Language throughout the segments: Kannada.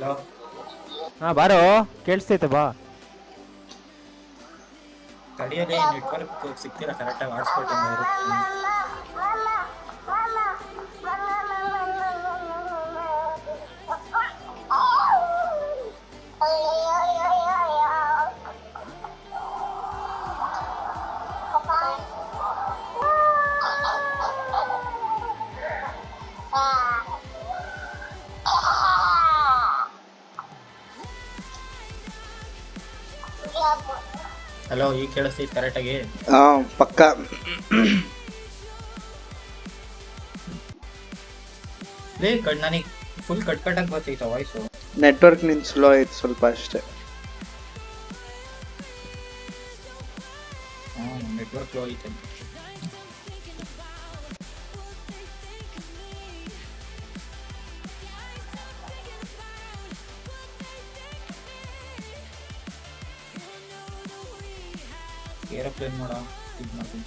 ಹಲೋ. ಹಾ ಬಾರೋ ಕೇಳಿಸ್ತೈತೆ ಬಾ. ತಡಿಯೋದೇ ನೆಟ್ವರ್ಕ್ ಸಿಗ್ತಿಲ್ಲ ಕರೆಕ್ಟಾಗಿ ಹಾಟ್ಸ್ಪಾಟ್ ಇಂದ ಇರುತ್ತೆ. ಹಲೋ ಈಗ ಕೇಳಿಸ್ತೈತೆ ಕರೆಕ್ಟಾಗಿ? ಪಕ್ಕ. ಲೇ ನನಗೆ ಫುಲ್ ಕಟ್ಟಾಗಿ ಬರ್ತೈತ ವಾಯ್ಸು. ನೆಟ್ವರ್ಕ್ ನಿನ್ ಸ್ಲೋ ಐತೆ ಸ್ವಲ್ಪ ಅಷ್ಟೇ. ನೆಟ್ವರ್ಕ್ ಸ್ಲೋ ಐತೆ. ಏರೋಪ್ಲೇನ್ ಮಾಡ ಇದು ಮಾಡ್ತೀನಿ.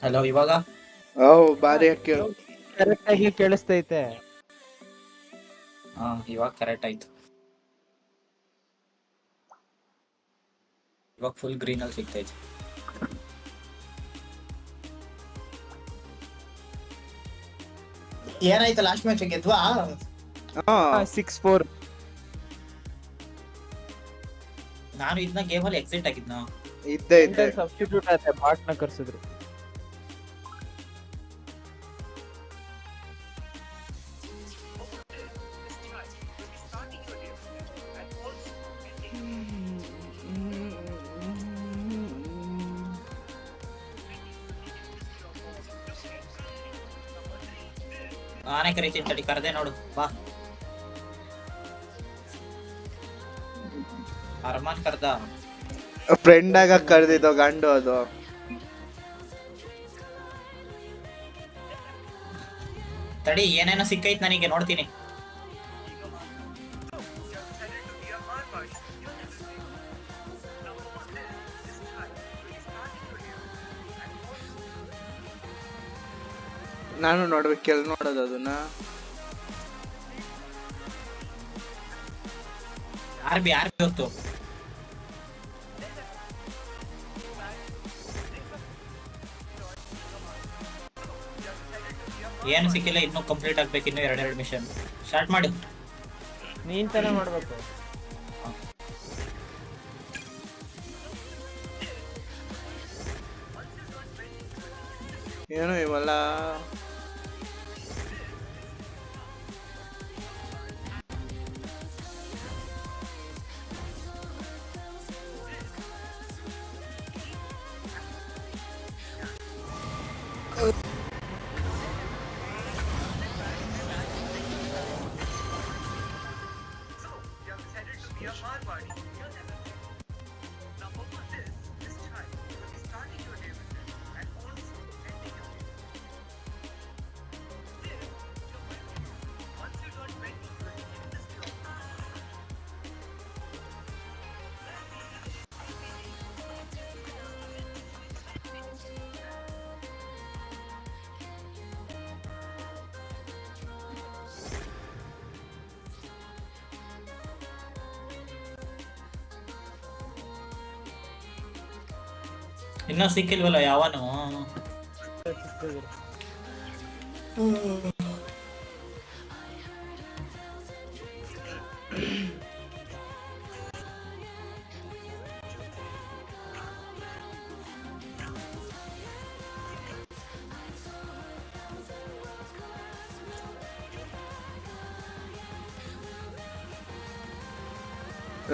ಹಲೋ ಇವಾಗ? ಬಾರಿ ಕರೆಕ್ಟ್ ಆಗಿ ಕೇಳಿಸ್ತೈತೆ. ಇವಾಗ ಕರೆಕ್ಟ್ ಆಯ್ತು. ಇವಾಗ ಫುಲ್ ಗ್ರೀನ್ ಅಲ್ಲಿ ಸಿಗ್ತೈತೆ. ಏನಾಯ್ತು ಲಾಸ್ಟ್ ಮ್ಯಾಚ್ ಗೆದ್ವಾ? 6-4. ನಾನು ಇದನ್ನ ಗೇಮಲ್ಲಿ ಎಕ್ಸಿಟ್ ಆಗಿದ್ನ. ಇದ್ದೆ ಸಬ್ಸ್ಟಿಟ್ಯೂಟ್ ಆಯ್ತೆ, ಬಾಟ್ನ ಕರ್ಸಿದ್ರು. ನಾನೇ ಕರಿತೀನಿ ತಡಿ, ಕರೆದೆ ನೋಡು ಬಾ. ಅರ್ಮಾನ್ ಕರ್ದ. ಫ್ರೆಂಡ್ ಆಗ ಕರ್ದಿದ್ದು ಗಂಡು ಅದು. ತಡಿ ಏನೇನೋ ಸಿಕ್ಕೈತ್ ನನಗೆ, ನೋಡ್ತೀನಿ. ನಾನು ನೋಡ್ಬೇಕು, ಎಲ್ಲಿ ನೋಡೋದು ಅದನ್ನ? ಆರ್ ಬಿ ಹೊತ್ತು ಏನು ಸಿಕ್ಕಿಲ್ಲ, ಇನ್ನೂ ಕಂಪ್ಲೀಟ್ ಆಗ್ಬೇಕು. ಇನ್ನೂ 2 ಮಿಷನ್ ಸ್ಟಾರ್ಟ್ ಮಾಡಿ. ನೀನ್ ತಾನೇ ಮಾಡ್ಬೇಕು. ಏನು ಇವೆಲ್ಲ? ಇನ್ನೂ ಸಿಕ್ಕಿಲ್ವಲ್ಲ ಯಾವನು.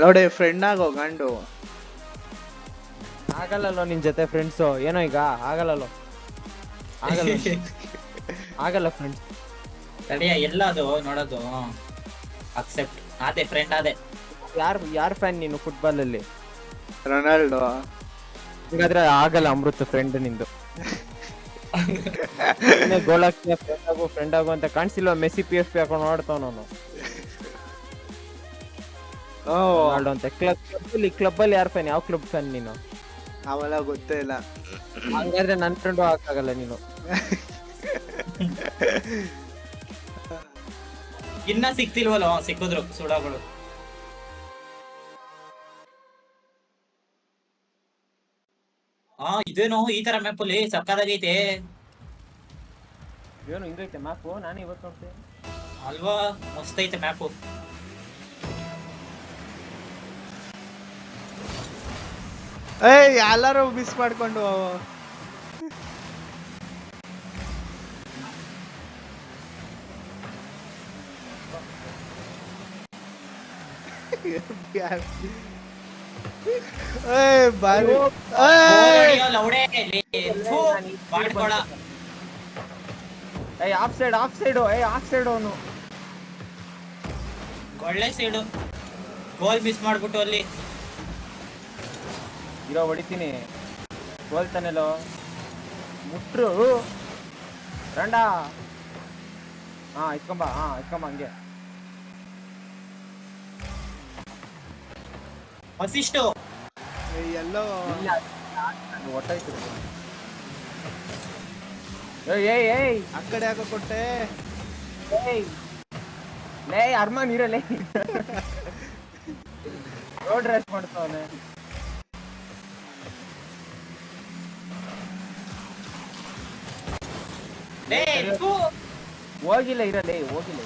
ನೋಡಿ ಫ್ರೆಂಡ್ ಆಗೋ ಗಂಡು. ಆಗಲ್ಲಲ್ಲೋ ನಿನ್ ಜೊತೆ ಫ್ರೆಂಡ್ಸು. ಏನೋ ಈಗ ಆಗಲ್ಲಲ್ಲೋ, ಆಗಲ್ಲ ಆಗಲ್ಲ ಫ್ರೆಂಡ್ಸ್. ತಡಿಯ ಎಲ್ಲ ಅದು ನೋಡೋದು. ಅಕ್ಸೆಪ್ಟ್ ಅದೇ ಫ್ರೆಂಡ್ ಅದೇ. ಯಾರ್ ಫ್ಯಾನ್ ನೀನು ಫುಟ್ಬಾಲ್ ಅಲ್ಲಿ? ರೊನಾಲ್ಡೋ. ಹಾಗಾದ್ರೆ ಆಗಲ್ಲ ಅಮೃತ್ ಫ್ರೆಂಡ್ ನಿಂದು. ಗೋಲ್ ಹಾಕ್ತೀಯ ಫ್ರೆಂಡ್ ಆಗು ಅಂತ ಕಾಣಿಸಿಲ್ವ? ಮೆಸ್ಸಿ PFP ಹಾಕೊಂಡು ನೋಡ್ತಾವ ನಾನು ಅಂತ. ಕ್ಲಬ್ ಅಲ್ಲಿ ಯಾರ್ ಫ್ಯಾನ್? ಯಾವ ಕ್ಲಬ್ ಫ್ಯಾನ್ ನೀನು? ಅವೆಲ್ಲ ಗೊತ್ತೇ ಇಲ್ಲ. ಹಂಗಾದ್ರೆ ನನ್ ಫ್ರೆಂಡು ಹಾಕಾಗಲ್ಲ ನೀನು. ಇನ್ನ ಸಿಕ್ತಿಲ್ವಲ್ಲ? ಸಿಕ್ಕಿದ್ರು ಸುಡಗಳು. ಇದೇನೋ ಈ ತರ ಮ್ಯಾಪ್ ಅಲ್ಲಿ ಸಕ್ಕದಾಗೈತೆ ಏನು ಹಿಂಗೈತೆ ಮ್ಯಾಪು? ನಾನು ಇವತ್ತು ನೋಡ್ತೇನೆ ಅಲ್ವಾ, ಮಸ್ತ್ ಐತೆ ಮ್ಯಾಪು. ಎಲ್ಲಾರು ಮಿಸ್ ಮಾಡ್ಕೊಂಡು ಬಾರಿ. ಮಾಡ್ಕೊಳ. ಆಫ್ ಸೈಡ್ ಅವನು ಒಳ್ಳೆ ಸೈಡು. ಗೋಲ್ ಮಿಸ್ ಮಾಡ್ಬಿಟ್ಟು ಅಲ್ಲಿ ಇರೋ ಹೊಡಿತೀನಿ. ಗೋಲ್ ತಾನೆಲ್ಲೋ ಮುಟ್ರು ರಂಡ. ಇಟ್ಕೊಂಬ ಹಂಗೆ. ಅಸಿಸ್ಟು ಎಲ್ಲೋ ಒಟ್ಟಾಯ್ತು. ಏಯ್ ಆ ಕಡೆ ಯಾಕೋ ಕೊಟ್ಟೆ? ಲೇ ಅರ್ಮಾನ್ ಇರಲೇ. ರೋಡ್ ರೇಸ್ ಮಾಡ್ತಾವನೆ. ಹೋಗಿಲ್ಲ ಇರಲೇ, ಹೋಗಿಲ್ಲ.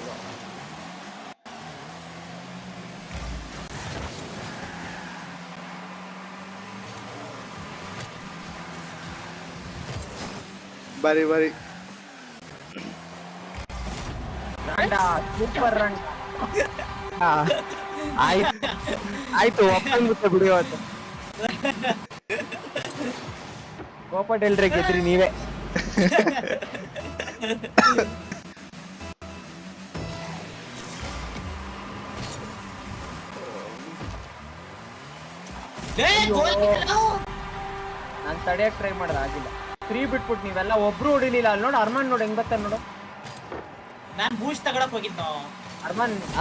ಬರಿ ಸೂಪರ್ ರಂಡ. ಆಯ್ತು ಒಪ್ಕೊಂಡ್ಬಿಟ್ಟೆ ಬಿಡಿ. ಇವತ್ತು ಕೋಪ ಡೆಲ್ರೆ ಗೆದ್ರಿ ನೀವೇ. ನಾನ್ ತಡೆಯಕ್ ಟ್ರೈ ಮಾಡ್ದೆ, ಆಗಿಲ್ಲ. 3 ಬಿಟ್ಬಿಟ್ಟು ನೀವೆಲ್ಲ ಒಬ್ರು ಹೊಡಿಲಿಲ್ಲ. ಅಲ್ಲಿ ನೋಡು ಅರ್ಮಾನ್, ನೋಡು ಹೆಂಗ್ ಬರ್ತಾನೆ ನೋಡು. ನಾನ್ ಬೂಸ್ಟ್ ತಗೊಳಕ್ ಹೋಗಿದ್ನೋ.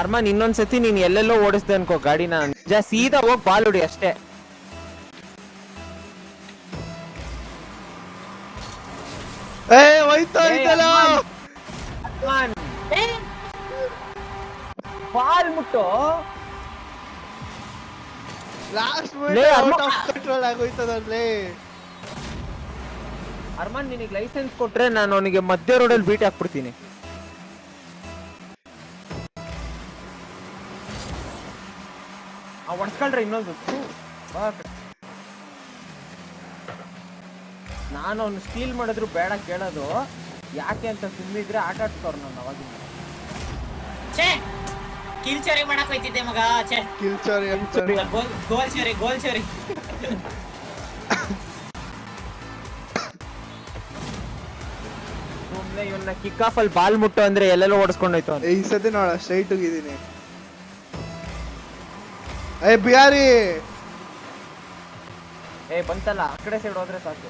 ಅರ್ಮಾನ್ ಇನ್ನೊಂದ್ಸತಿ ನೀನ್ ಎಲ್ಲೆಲ್ಲೋ ಓಡಿಸ್ದೆ ಅನ್ಕೋ ಗಾಡಿನ, ನಿಜ ಸೀದಾ ಹೋಗ್ ಬಾಲ್ ಹೊಡಿ ಅಷ್ಟೇ. ಬಾಲ್ ಮುಟ್ಟು ಲಾಸ್ಟ್ ಕಂಟ್ರೋಲ್ ಆಗೋಯ್ತದಲ್ಲಿ. ಅರ್ಮಾನ್ ನಿನಗೆ ಲೈಸೆನ್ಸ್ ಕೊಟ್ರೆ ನಾನು ಅವನಿಗೆ ಮಧ್ಯ ರೋಡಲ್ಲಿ ಬೀಟ್ ಹಾಕ್ಬಿಡ್ತೀನಿ. ಒಡ್ಸ್ಕೊಳ್ರೆ ಇನ್ನೊಂದು. ನಾನು ಅವ್ನು ಸ್ಟೀಲ್ ಮಾಡಿದ್ರು ಬೇಡ ಕೇಳೋದು ಯಾಕೆ ಅಂತ ಸುಮ್ಮಿದ್ರೆ ಆಟ ಆಡ್ಸ್ತಾವ್ರು ನಾನು ಅವಾಗಿಂದ. ಕಿಲ್ಚರಿ ಮಾಡಕ್ ಹೋಯ್ತಿದ್ದೆ ಮಗ. ಗೋಲ್ ಚೋರಿ. ಸುಮ್ನೆ ಇವನ್ನ ಕಿಕ್ ಆಫ್ ಅಲ್ಲಿ ಬಾಲ್ ಮುಟ್ಟು ಅಂದ್ರೆ ಎಲ್ಲೆಲ್ಲೋ ಓಡಿಸ್ಕೊಂಡೋಯ್ತು. ಈ ಸತಿ ನೋಡ ಸ್ಟ್ರೈಟ್ ಹೋಗಿದ್ದೀನಿ. ಬಿಹಾರಿ ಬಂತಲ್ಲ, ಆ ಕಡೆ ಸೈಡ್ ಹೋದ್ರೆ ಸಾಕು.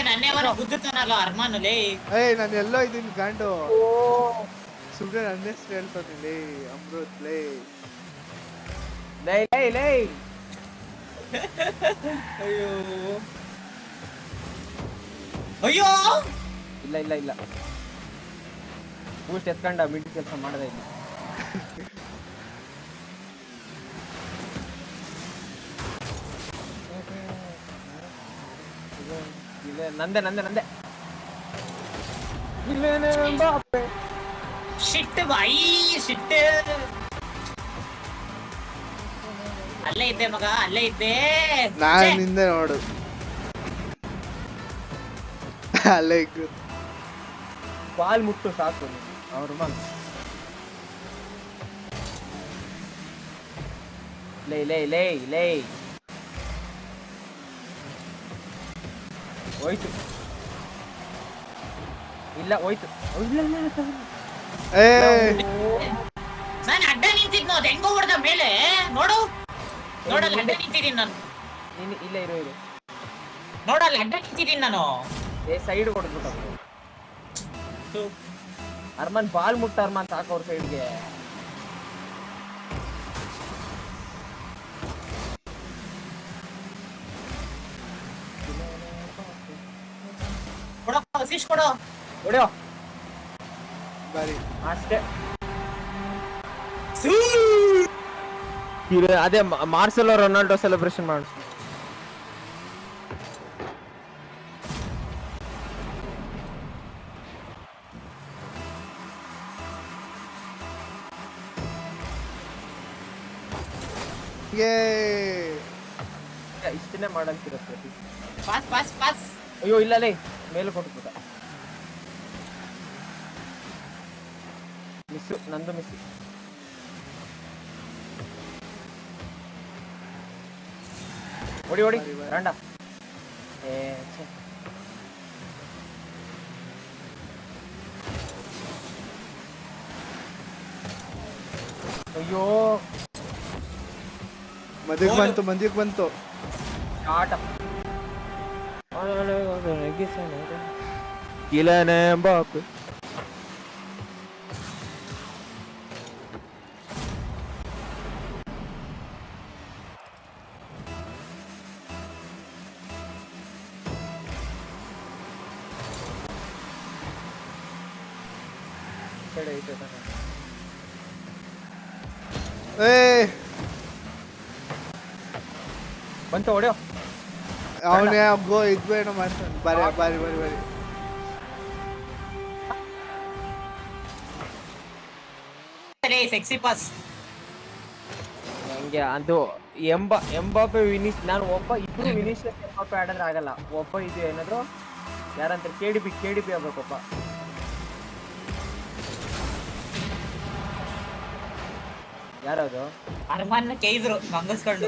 ನನ್ನೇ ಗುದ್ದುತ್ತಾನಲ್ಲ ಅರ್ಮಾನ್ ಲೇ. ನಾನು ಎಲ್ಲೋ ಇದ್ದೀನಿ ಗಾಂಡು. ಸುಮ್ನೆ ನನ್ನ ಹೆಸರು ಹೇಳ್ತಾನೆ ಅಮೃತ್ ಲೇ. ಅಯ್ಯೋ ಇಲ್ಲ ಬೂಸ್ಟ್ ಎತ್ಕೊಂಡ ಮಿಡ್ ಕೆಲಸ ಮಾಡದೆ ಇಲ್ಲ. ನಂದೆ ಶಿಟ್ ಬಾಯಿ ಶಿಟ್. ಅಲ್ಲೇ ಇದ್ದೆ ಮಗ, ಅಲ್ಲೇ ಇದ್ದೆ. ನಾನು ನಿಂದೆ ನೋಡು. ಅಲ್ಲೇ ಬಾಲ್ ಮುಟ್ಟು ಸಾಕು ಅವ್ರು. ಲೇ ಹೋಯ್ತು. ಇಲ್ಲ ಹೋಯ್ತು. ಇಲ್ಲ, ಇಲ್ಲ, ಇಲ್ಲ, ಇಲ್ಲ. ಏ ನಾನು ಅಡ್ಡ ನಿಂತಿದ್ನು ಅದ್ ಹೆಂಗೋ ಹೊಡೆದ ಮೇಲೆ ನೋಡು ನೋಡಲ್ಲ ಅಡ್ಡ ನಿಂತಿದ್ದೀನಿ ನಾನು ಇಲ್ಲ ಇರು ಇರು. ನೋಡಲ್ಲ ಅಡ್ಡ ನಿಂತಿದ್ದೀನಿ ನಾನು ಸೈಡ್ ಕೊಡ್ಬಿಟ್ಟು ಅರ್ಮನ್ ಬಾಲ್ ಮುಟ್ಟ ಅರ್ಮನ್ ಸಾಕು ಅವ್ರ ಸೈಡ್ಗೆ. ಕೊಡೋ ಅಸಿಸ್ಟ್ ಕೊಡೋ ಹೊಡೆಯೋ ಬಾರಿ ಅಷ್ಟೇ. ಅದೇ ಮಾರ್ಸೆಲೋ ರೊನಾಲ್ಡೋ ಸೆಲೆಬ್ರೇಷನ್ ಮಾಡು. ಇಷ್ಟನ್ನೇ ಮಾಡಂತಿರತ್ತೆ. Pass pass pass. ಅಯ್ಯೋ ಇಲ್ಲಲೇ ಮೇಲೆ ಕೊಟ್ಬಿಟ್ಟ. ಮಿಸ್ಸು, ನಂದು ಮಿಸ್ಸು. ಹೊಡಿ ಹೊಡಿ ರಾಂಡ. ಅಯ್ಯೋ ಮದಿಗೆ ಬಂತು ಆಟ. ಕಿಲನೆ ಬಾಪ್. ಬಂತು ಹೊಡೆಯೋ. ಅವನೇ ಗೋ ಇದ್ವೇನೋ ಮಾಡ್ತಾನೆ. ಬಾರಿ ಬಾರಿ ಬಾರಿ ಬಾರಿ. ಸೆಕ್ಸಿ ಪಾಸ್ ಹಂಗೆ ಅದು ಎಂಬಾಪೆ ವಿನಿಶ್. ನಾನು ಇಬ್ರು ವಿನಿಶಿಯಸ್ ಎಂಬಾಪೆ ಆಡಿದ್ರೆ ಆಗಲ್ಲ. ಒಬ್ಬ ಇದು ಏನಾದ್ರು ಯಾರಂತ KDB ಆಗ್ಬೇಕಪ್ಪ. ಯಾರದು? ಅರ್ಮಾನ್ನ ಕೇಳಿದ್ರು ಮಂಗಸ್ಕೊಂಡು.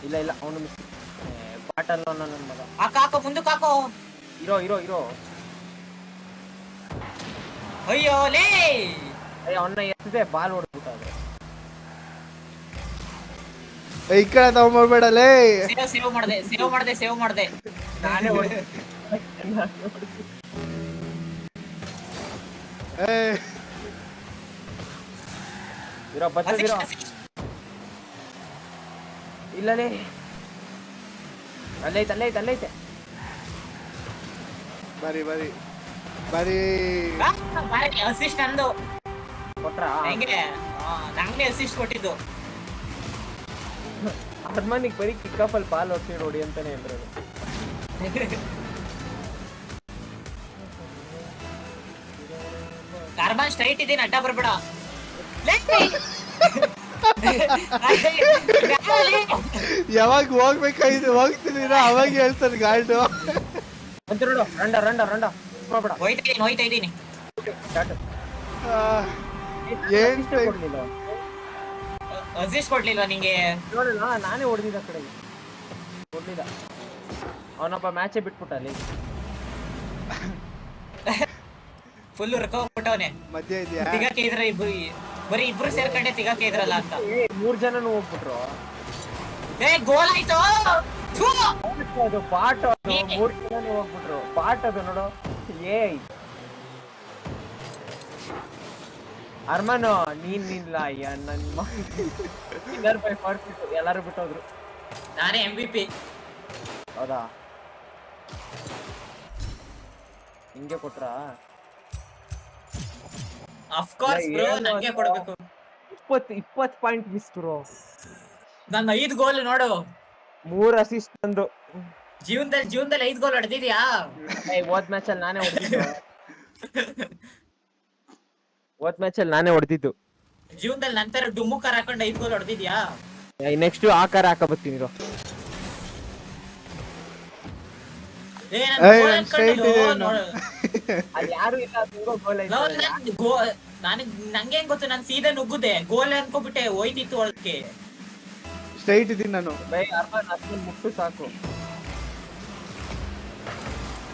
ಇಲ್ಲ ಇಲ್ಲ ಅವನು ಮಿಸ್. ಬಾಟಲ್ ನನ್ನ ಮಗ. ಹಾಕೋ ಮುಂದಕ್ಕೆ ಹಾಕೋ. ಇರೋ ಅಯ್ಯೋ ಲೇ ಅವನ್ನ ಎತ್ತಿದೆ ಬಾಲ್ ಹೊಡ್ಬಿಟ್ಟ. ಈ ಕಡೆ ತಗೊಂಡ್ಬೇಡಲೇ. ಸೇವ್ ಮಾಡ್ದೆ ನಾನೇ ಹೊಡ್ದೆ. ಇರೋ ಬಚ್ಚಿರೋ. ಇಲ್ಲಲೇ ಅಲ್ಲೈತೆ. ಬಾರಿ ಬಾರಿ ಬಾರಿ. ಅಸಿಸ್ಟ್ ನಂದು ಕೊಟ್ರಾ? ಹೆಂಗೆ ನಂಗೆ ಅಸಿಸ್ಟ್ ಕೊಟ್ಟಿದ್ದು. ಅರ್ಮಾನಿಗೆ ಬರೀ ಕಿಕ್ ಆಫ್ ಅಲ್ಲಿ ಬಾಲ್ ಹೊಡ್ಸಿ ನೋಡಿ ಅಂತಾನೆ ಹೇಳಿದ್ರು. ಅರ್ಮಾನ್ ಸ್ಟ್ರೈಟ್ ಇದೀನಿ, ಅಡ್ಡ ಬರ್ಬೇಡ. ಯಾವಾಗ ಹೋಗ್ಬೇಕಾಯ್ತು ಹೋಗ್ತಿದ್ದೀರಾ ಅವಾಗ ಹೇಳ್ತಾನೆ ಗಾಲ್ಡು. ಅಂತ ನೋಡು ರಂಡ ಮಾಡ್ಬೇಡ. ಹೋಯ್ತಾ ಇದೀನಿ. ಏನ್ ಅಸಿಸ್ಟ್ ಕೊಡ್ಲಿಲ್ವಾ ನಿಂಗೆ? ನೋಡಲ್ಲ ನಾನೇ ಹೊಡೆದಿದ್ದ ಕಡೆ ಕೊಡ್ಲಿಲ್ಲ. ಅವನೊಬ್ಬ ಮ್ಯಾಚೇ ಬಿಟ್ಬಿಟ್ಟ ಅಲ್ಲಿ. ಫುಲ್ ರೆಕಾಗ್ಬಿಟ್ಟವನೆ. ಮಧ್ಯ ಇದೆಯಾ? ತಿಗಾಕೆ ಇದ್ರ ಬರೀ ಇಬ್ರು ಸೇರ್ಕೊಂಡೆ ತಿಗಾಕೆ ಇದ್ರಲ್ಲ ಅಂತ. 3 ಜನನು ಹೋಗ್ಬಿಟ್ರು. ಗೋಲ್ ಆಯ್ತು. ಅದು ಪಾಟ್. ಅದು 3 ಜನನು ಹೋಗ್ಬಿಟ್ರು. ಪಾಟ್ ಅದು ನೋಡು. ಅರ್ಮಾನು ನೀನಿಲ್ಲ ನನ್ನ ಎಲ್ಲಾರು ಬಿಟ್ಟೋದ್ರು. ನಾನೇ MVP. ಹೌದಾ? ಹಿಂಗೆ ಕೊಟ್ರಾ? ಆಫ್ ಕೋರ್ಸ್ ಬ್ರೋ, ನನಗೆ ಕೊಡಬೇಕು. 20 ಪಾಯಿಂಟ್ ಮಿಸ್ ಬ್ರೋ. ನನ್ನ 5 ಗೋಲ್ ನೋಡು. 3 ಅಸಿಸ್ಟ್ ತಂದು. ಜೀವನದಲ್ಲಿ 5 ಗೋಲ್ ಹೊಡೆದಿದ್ಯಾ? ಹೋದ್ ಮ್ಯಾಚ್ ಅಲ್ಲಿ ನಾನೇ ಹೊಡೆದಿದ್ದು. ಜೀವನದಲ್ಲಿ ನಂತರ ಡುಮ್ಮು ಕಾರ್ ಹಾಕೊಂಡು 5 ಗೋಲ್ ಹೊಡೆದಿದ್ಯಾ? ನೆಕ್ಸ್ಟ್ ಆ ಕಾರ್ ಹಾಕ ಬರ್ತೀನಿ. ಯಾರು ಇಲ್ಲ. ನಂಗೆ ಗೊತ್ತು, ನಾನು ಸೀದಾ ನುಗ್ಗುದೆ ಗೋಲ್ ಅನ್ಕೋಬಿಟ್ಟೆ. ಹೋಯ್ತಿತ್ತು ಒಳಕ್ಕೆ. ಸ್ಟ್ರೈಟ್ ಇದೀನಿ ನಾನು. ಮುಟ್ಟು ಸಾಕು.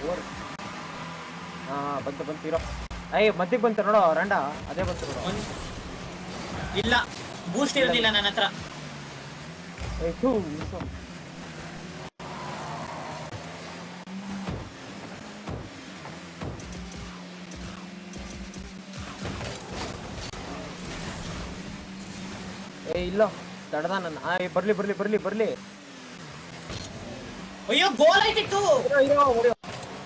ಓವರ್. ಹಾ ಬಂತು ಬಂತು ಇರೋ. ಅಯ್ಯ ಮಧ್ಯಕ್ಕೆ ಬಂತು ನೋಡೋ ರಂಡ, ಅದೇ ಬಂತು ನೋಡೋ. ಇಲ್ಲ ಬೂಸ್ಟ್ ಇರೋದಿಲ್ಲ ನನ್ನ ಹತ್ರ. ಥೂ ಮಿಸ್. ಇಲ್ಲ ತಡದ ನನ್ನ. ಬರ್ಲಿ ಬರ್ಲಿ ಬರ್ಲಿ ಬರ್ಲಿ. ಅಯ್ಯೋ ಗೋಲ್ ಆಯ್ತಿತ್ತು.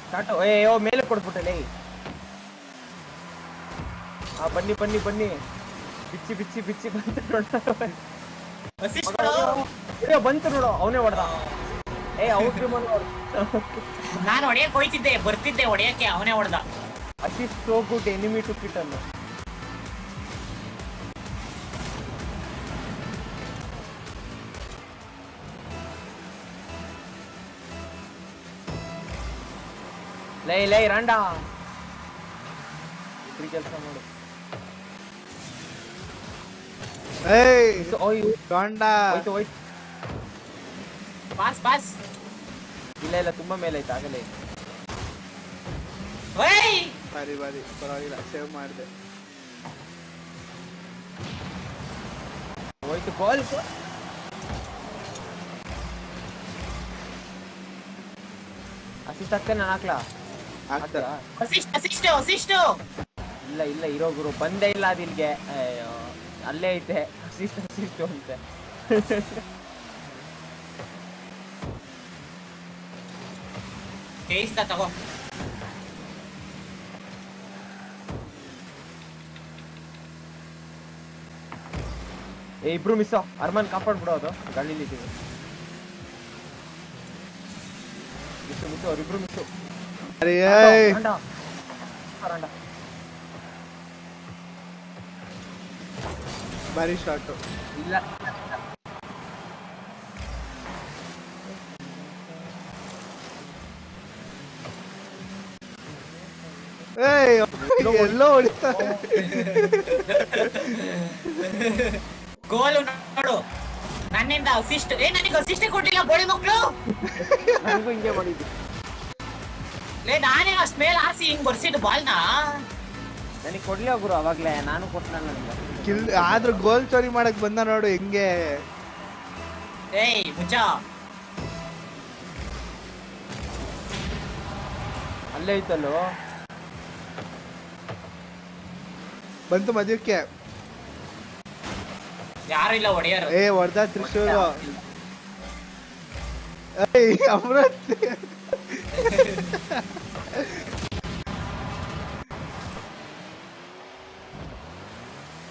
ಸ್ಟಾರ್ಟ್. ಅಯ್ಯೋ ಮೇಲೆ ಕೊಡ್ಬಿಟ್ಟಲೆ. ಬನ್ನಿ ಬನ್ನಿ ಬನ್ನಿ. ಬಿಚ್ಚಿ ಬಿಚ್ಚಿ ಬಿಚ್ಚಿ ಬಂತು ನೋಡ. ಬಂತು ನೋಡು, ಅವನೇ ಹೊಡೆದ. ಔಟ್ ನಾನು ಹೊಡೆಯಕ್ ಹೋಯ್ತಿದ್ದೆ, ಬರ್ತಿದ್ದೆ ಹೊಡೆಯಕ್ಕೆ, ಅವನೇ ಹೊಡೆದ. Assist so good enemy to kit ಅನ್ನು. ಲೈ ಲೈ ರಂಡ ಕೆಲಸ ಮಾಡು. Pass pass. ಇಲ್ಲ ಇಲ್ಲ ತುಂಬಾ ಮೇಲೆ ಐತೆ ಆಗಲೇ. ಬಾರಿ ಬಾರಿ ಪರವಾಗಿಲ್ಲ, ಸೇವ್ ಮಾಡಿದೆ. ಹೋಯ್ತು ಗೋಲ್. ಅಸಿಸ್ಟ್ ಆಗ್ತೇನೆ ನಾನು ಹಾಕ್ಲಾ? ಅಸಿಸ್ಟ್. ಇಲ್ಲ ಇಲ್ಲ ಇರೋ ಗುರು ಬಂದೇ ಇಲ್ಲ ಅದು ಇಲ್ಲಿಗೆ. ಅಯ್ಯೋ ಅಲ್ಲೇ ಐತೆ ಅಸಿಸ್ಟ್ ಅಸಿಸ್ಟ್ ಅಂತೆ. ತಗೋ. ಇಬ್ರು ಮಿಸ್. ಅರ್ಮನ್ ಕಾಪಾಡ್ಬಿಡೋದು, ಗಾಳಿಲಿದ್ದೀವಿ. ಮಿಸ್ ಅವ್ರಿಬ್ರು ಮಿಸ್. ಬಾರಿ ಶಾಟ್. ಇಲ್ಲ ಎಲ್ಲೋ ಹೊಡಿತಾರೆ. ಗೋಲು ನೋಡು ನನ್ನಿಂದ ಅಸಿಸ್ಟ್. ನನಗೆ ಅಸಿಸ್ಟ್ ಕೊಟ್ಟಿಲ್ಲ ಗೋಳಿ ಮಕ್ಕಳು. ನನಗೂ ಹಿಂಗೆ ಮಾಡಿದ್ದು. ನಾನೇ ಅಷ್ಟ್ ಮೇಲೆ ಹಾಸಿ ಹಿಂಗ್ ಬರ್ಸಿದ್ದು ಬಾಲ್ನ. ನನಗೆ ಕೊಡ್ಲಿ ಗುರು ಅವಾಗ್ಲೇ, ನಾನು ಕೊಟ್ಟನ ನನಗೆ. ಆದ್ರೂ ಗೋಲ್ ಚೋರಿ ಮಾಡಕ್ ಬಂದ ನೋಡು ಹೆಂಗೆ. ಮುಚ್ಚ. ಅಲ್ಲೇ ಐತಲ್ಲೋ. ಬಂತು ಮಧ್ಯಕ್ಕೆ. ಯಾರು ಇಲ್ಲ ಹೊಡೆಯರು. ಹೊಡೆದ ತ್ರಿಶೂರು. ಅಮೃತ್.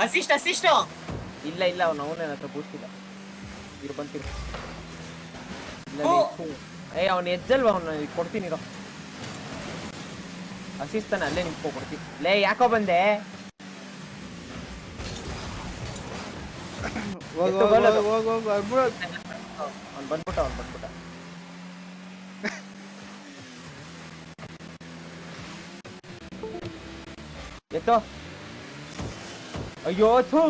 ಅಸಿಸ್ಟ್. ಇಲ್ಲ ಇಲ್ಲ ಅವನೇ ಹತ್ರ ಬೂಸ್ತಿಲ್ಲ. ಇರು ಬಂತಿರು. ಅವನು ಎಜ್ಜಲ್ವ, ಅವನು ಕೊಡ್ತೀನಿ ಇರೋ. ಅಸಿಸ್ಟ್ ತಾನೆ, ಅಲ್ಲೇ ನಿಂತ್ಕೊ ಕೊಡ್ತೀನಿ. ಲೇ ಯಾಕೋ ಬಂದೆ. ಅವ್ನು ಬಂದ್ಬಿಟ್ಟ. ಎತ್ತೋ. ಅಯ್ಯೋ ಥೂ.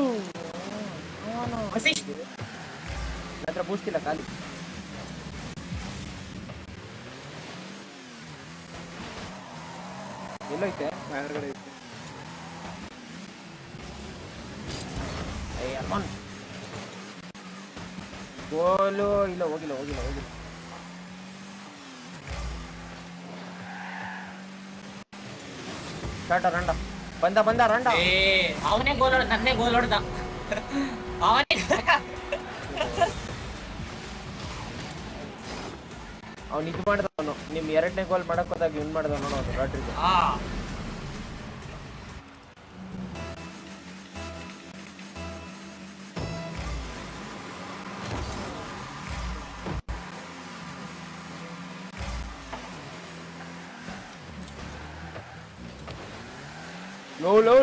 ಹತ್ರ ಬೂಸ್ತಿಲ್ಲ ಖಾಲಿ. ಎಲ್ಲೋಯ್ತೆ? ಮೇಲ್ಗಡೆ ಐತೆ. ಗೋಲು ಇಲ್ಲ, ಹೋಗಿಲ್ಲ. ಸ್ಟಾರ್ಟ ರಂಡ. ಬಂದ ರಂಡ. ಅವನೇ ಗೋಲ್ ಹೊಡೆದ, ನನ್ನೇ ಗೋಲ್ ಹೊಡೆದ. ಅವನೇ ಅವ್ನು ಇದು ಮಾಡಿದವನು. ನಿಮ್ 2ನೇ ಗೋಲ್ ಮಾಡಕ್ ಹೋದಾಗ ಇವ್ನು ಮಾಡ್ದ ನೋಡೋ ರಾಟ್ರಿಗೆ.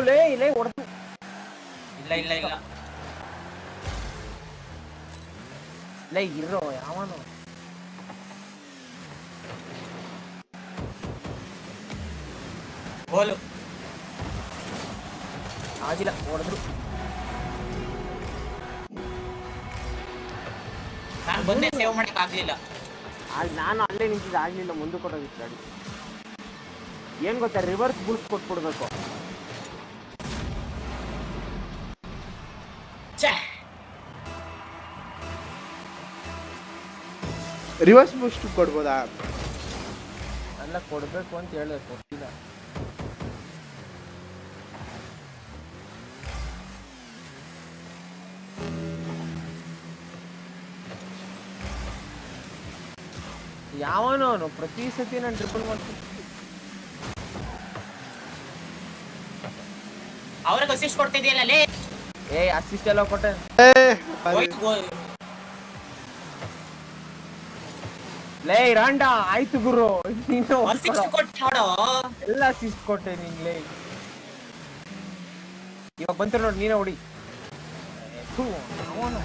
ಲೇ ಇಲ್ಲೇ ಹೊಡೆದು. ಇಲ್ಲ ಲೇ ಇರೋ ಯಾವನು. ಗೋಲು ಆಗಿಲ್ಲ, ಹೊಡೆದ್ರು. ನಾನು ಬಂದೆ, ಸೇವ್ ಮಾಡಕ್ ಆಗ್ಲಿಲ್ಲ. ನಾನು ಅಲ್ಲೇ ನಿಂತಿದ್ದೆ, ಆಗ್ಲಿಲ್ಲ. ಮುಂದೆ ಕೊಟ್ಟೋಗಿತ್ತು ಗಾಡಿ. ಏನ್ ಗೊತ್ತಾ, ರಿವರ್ಸ್ ಬೂಸ್ಟ್ ಕೊಟ್ಬಿಡ್ಬೇಕು. ರಿವರ್ಸ್ ಬೂಸ್ಟ್ ಕೊಡ್ಬೋದಾ? ಎಲ್ಲ ಕೊಡ್ಬೇಕು ಅಂತ ಹೇಳಿದ್ರೆ ಕೊಟ್ಟಿಲ್ಲ. ಯಾವನೋ ಅವನು ಪ್ರತಿ ಸತಿ ನಾನು ಟ್ರಿಪಲ್ ಮಾಡ್ತೀನಿ. ಅವ್ರಿಗೆ ಅಸಿಸ್ಟ್ ಕೊಡ್ತಿದ್ಯಲ್ಲ ಲೇ. ಅಸಿಸ್ಟ್ ಎಲ್ಲ ಕೊಟ್ಟೆ. ಲೇ ರಾಂಡ ಆಯ್ತು ಗುರು, ನೀನು ಅಸಿಸ್ಟ್ ಕೊಟ್ಟು ನೋಡು. ಎಲ್ಲ ಅಸಿಸ್ಟ್ ಕೊಟ್ಟೆ ನಿಂಗ್ಲೇ. ಇವಾಗ ಬಂತು ನೋಡಿ, ನೀನೇ ಹೊಡಿ. ಅವನು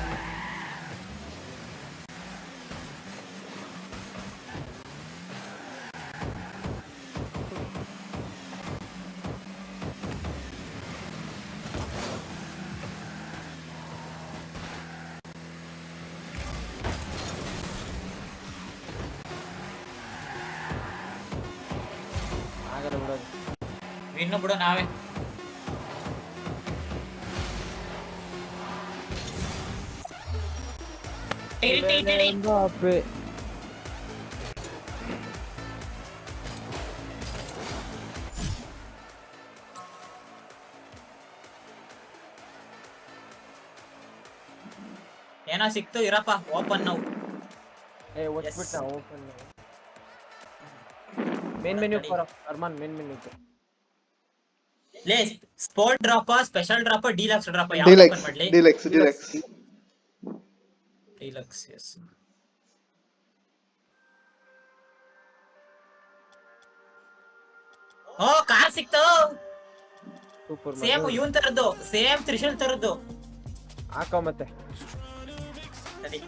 ಆಗಲ್ಲ ಬಿಡೋದು. ಇನ್ನು ಬಿಡು ನಾವೇ. ಏನೋ ಸಿಕ್ತು, ಇರಪ್ಪ. ಓಪನ್ ನಾವು. ಒಚ್ಬಿಟ್ಟ open. Main menu for Armaan, main menu. ಲೇ sport drop, special drop, deluxe drop ಯಾವುದು ಓಪನ್ ಮಾಡ್ಲಿ? ಡಿಲಕ್ಸ್. Deluxe yes. ಓ ಕಾರ್ ಸಿಕ್ತು. ಸೂಪರ್. ಸೇಮ್ ಇವನ್ ತರದ್ದು, ಸೇಮ್ ತ್ರಿಶೂಲ್ ತರದ್ದು. ಹಾಕೋ ಮತ್ತೆ. ಸರಿ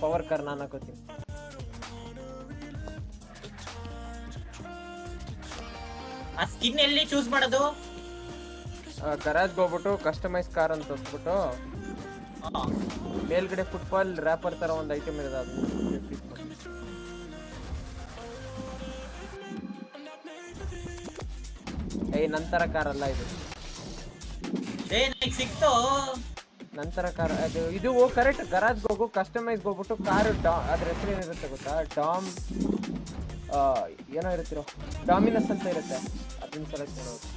ಪವರ್ ಕಾರ್ ನಾನು ಹಾಕೋತೀನಿ. ಆ ಸ್ಕಿನ್ ಎಲ್ಲಿ ಚೂಸ್ ಮಾಡೋದು? ಗರಾಜ್ಗೆ ಹೋಗ್ಬಿಟ್ಟು ಕಸ್ಟಮೈಸ್ ಕಾರ್ ಅಂತ ಹೊತ್ಬಿಟ್ಟು ಮೇಲ್ಗಡೆ ಫುಟ್ಬಾಲ್ ರ್ಯಾಪರ್ ತರ ಒಂದು ಐಟಮ್ ಇರೋದು, ಅದು ನಂತರ ಕಾರ್ ಅಲ್ಲ ಇದು. ನನಗೆ ಸಿಕ್ತು ನಂತರ ಕಾರ್ ಅದು ಇದು ಕರೆಕ್ಟ್. ಗರಾಜ್ಗೆ ಹೋಗು, ಕಸ್ಟಮೈಸ್ಗೆ ಹೋಗ್ಬಿಟ್ಟು ಕಾರ್ ಅದ್ರ ಹೆಸರು ಏನಿರುತ್ತೆ ಗೊತ್ತಾ? ಏನೋ ಇರುತ್ತಿರೋ ಡಾಮಿನಸ್ ಅಂತ ಇರುತ್ತೆ, ಅದನ್ನ ಸೆಲೆಕ್ಟ್ ಮಾಡೋದು.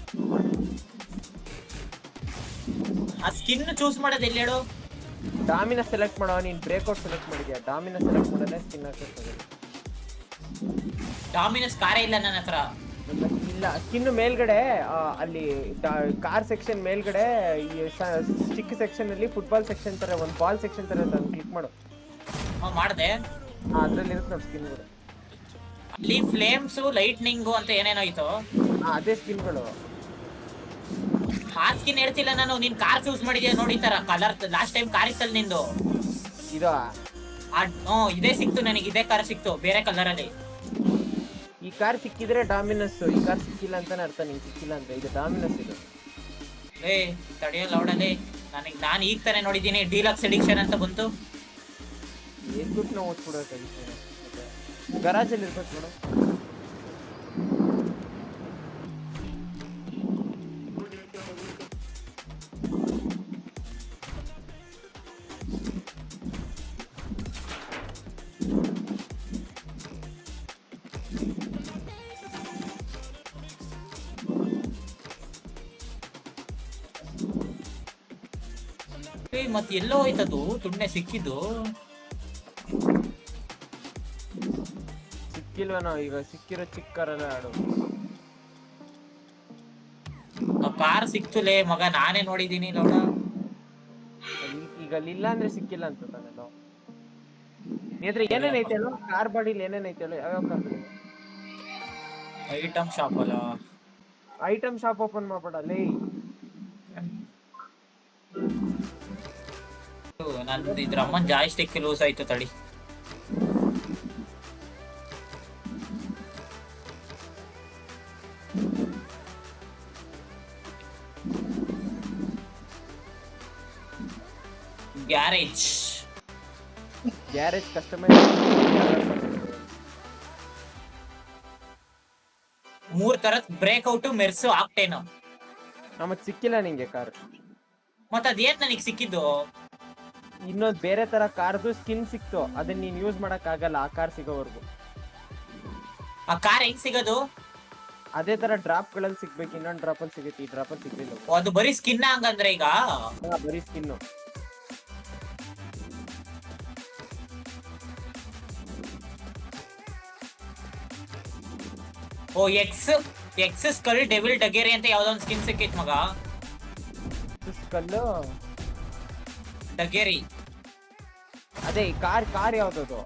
ಆ ಸ್ಕಿನ್ ಚೂಸ್ ಮಾಡೋದು ಎಲ್ಲಿ ಹೇಳು? ಡಾಮಿನಸ್ ಸೆಲೆಕ್ಟ್ ಮಾಡೋ. ನೀನ್ ಬ್ರೇಕ್ಔಟ್ ಸೆಲೆಕ್ಟ್ ಮಾಡಿದ್ಯಾ? ಡಾಮಿನಸ್ ಸೆಲೆಕ್ಟ್ ಮಾಡಲೇ ಸ್ಕಿನ್ ಹಾಕೋದು. ಡಾಮಿನಸ್ ಕಾರೇ ಇಲ್ಲ ನನ್ನ ಹತ್ರ. ಇಲ್ಲ, ಸ್ಕಿನ್ ಮೇಲ್ಗಡೆ ಅಲ್ಲಿ ಕಾರ್ ಸೆಕ್ಷನ್ ಮೇಲ್ಗಡೆ ಈ ಚಿಕ್ಕ ಸೆಕ್ಷನ್ ಅಲ್ಲಿ ಫುಟ್ಬಾಲ್ ಸೆಕ್ಷನ್ ತರ ಒಂದು ಬಾಲ್ ಸೆಕ್ಷನ್ ತರ ಇರುತ್ತೆ, ಅದನ್ನ ಕ್ಲಿಕ್ ಮಾಡು. ಮಾಡಿದೆ. ಅದ್ರಲ್ಲಿ ಇರುತ್ತೆ ನೋಡಿ ಸ್ಕಿನ್ಗಳು. ಅಲ್ಲಿ ಫ್ಲೇಮ್ಸ್, ಲೈಟ್ನಿಂಗು ಅಂತ ಏನೇನೋ ಇತ್ತು. ಅದೇ ಸ್ಕಿನ್ಗಳು. ಆ ಸ್ಕಿನ್ ಹೇಳ್ತಿಲ್ಲ ನಾನು. ನೀನ್ ಕಾರ್ ಚೂಸ್ ಮಾಡಿದ್ಯಾ ನೋಡಿ, ತರ ಕಲರ್ ಲಾಸ್ಟ್ ಟೈಮ್ ಕಾರ್ ಇತ್ತಲ್ಲ ನಿಂದು. ಇದು ಇದೇ ಸಿಕ್ತು ನನಗೆ, ಇದೇ ಕಾರ್ ಸಿಕ್ತು ಬೇರೆ ಕಲರ್ ಅಲ್ಲಿ. ಈ ಕಾರ್ ಸಿಕ್ಕಿದ್ರೆ ಡಾಮಿನಸ್, ಈ ಕಾರ್ ಸಿಕ್ಕಿಲ್ಲ ಅಂತಾನೆ ಅರ್ಥ. ನಿಂಗೆ ಸಿಕ್ಕಿಲ್ಲ ಅಂದ್ರೆ ಇದು ಡಾಮಿನಸ್. ಇದು ತಡೆಯಲ್ಲ ಅವಡಲ್ಲಿ. ನಾನು ಈಗ ತಾನೇ ನೋಡಿದ್ದೀನಿ ಡಿಲಕ್ಸ್ ಎಡಿಷನ್ ಅಂತ ಬಂತು. ಏನ್ಬಿಟ್ಟು ನಾವು ಓದ್ಬಿಡೋಕಾಗಿತ್ತು. ಗರಾಜಲ್ಲಿ ಇರ್ಬೇಕು ನೋಡು. ಮತ್ತೆ ಎಲ್ಲೋ ಹೋಯ್ತದು ತುಣ್ಣೆ ಸಿಕ್ಕಿದ್ದು? ಸಿಕ್ಕಿಲ್ವನೋ ಈಗ. ಸಿಕ್ಕಿರೋ ಚಿಕ್ಕ ಕಾರಲ್ಲ ಆಡು. ಕಾರ್ ಸಿಕ್ತುಲೇ ಮಗ, ನಾನೇ ನೋಡಿದೀನಿ ನೋಡ. ಈಗ ಇಲ್ಲ ಅಂದ್ರೆ ಸಿಕ್ಕಿಲ್ಲ ಅಂತ ತಾನೆಲ್ಲ. ನೀತ್ರ ಏನೇನೈತೆ ಅಲ್ಲ ಕಾರ್ ಬಾಡಿಲಿ, ಏನೇನೈತೆ ಅಲ್ಲ? ಯಾವ್ಯಾವ ಕಾರ್? ಐಟಮ್ ಶಾಪ್ ಅಲ್ಲ. ಐಟಮ್ ಶಾಪ್ ಓಪನ್ ಮಾಡ್ಬೇಡಲ್ಲಿ. ನಂದು ಇದ್ರ ಅಮ್ಮನ್ ಜಾಯ್ ಸ್ಟಿಕ್ ಲೂಸ್ ಆಯ್ತು, ತಡಿ. Garage customise. 3 ತರದ್ ಬ್ರೇಕ್ ಔಟ್ ಮೆರ್ಸು ಆಕ್ಟೇನು. ನಮಗ್ ಸಿಕ್ಕಿಲ್ಲ ನಿಂಗೆ ಕಾರ್. ಮತ್ತ ಅದೇನ್ ನನಗ್ ಸಿಕ್ಕಿದ್ದು? ಇನ್ನೊಂದ್ ಬೇರೆ ತರ ಕಾರ್ದು ಸ್ಕಿನ್ ಸಿಕ್ತು, ಅದನ್ನ ನೀನ್ ಯೂಸ್ ಮಾಡಕ್ ಆಗಲ್ಲ ಆ ಕಾರ್ ಸಿಗೋವರ್ಗು. ಆ ಕಾರ್ ಹೆಂಗ್ ಸಿಗೋದು? ಅದೇ ತರ ಡ್ರಾಪ್ ಗಳಲ್ಲಿ ಸಿಗ್ಬೇಕು, ಇನ್ನೊಂದ್ ಡ್ರಾಪ್ ಅಲ್ಲಿ ಸಿಗುತ್ತೆ, ಈ ಡ್ರಾಪ್ ಅಲ್ಲಿ ಸಿಗ್ಲಿಲ್ಲ. ಅದು ಬರೀ ಸ್ಕಿನ್ ಹಂಗಂದ್ರೆ ಈಗ? ಬರೀ ಸ್ಕಿನ್. ಓ ಎಕ್ಸ್ ಸ್ಕಲ್ ಡೆವಿಲ್ ಡಗೇರಿ ಅಂತ ಯಾವ್ದೋ ಒಂದು ಸ್ಕಿನ್ ಸಿಕ್ಕಿತ್ ಮಗ. ಕಲ್ಲು ಡಗೇರಿ ಅದೇ ಕಾರ್ ಯಾವ್ದದು?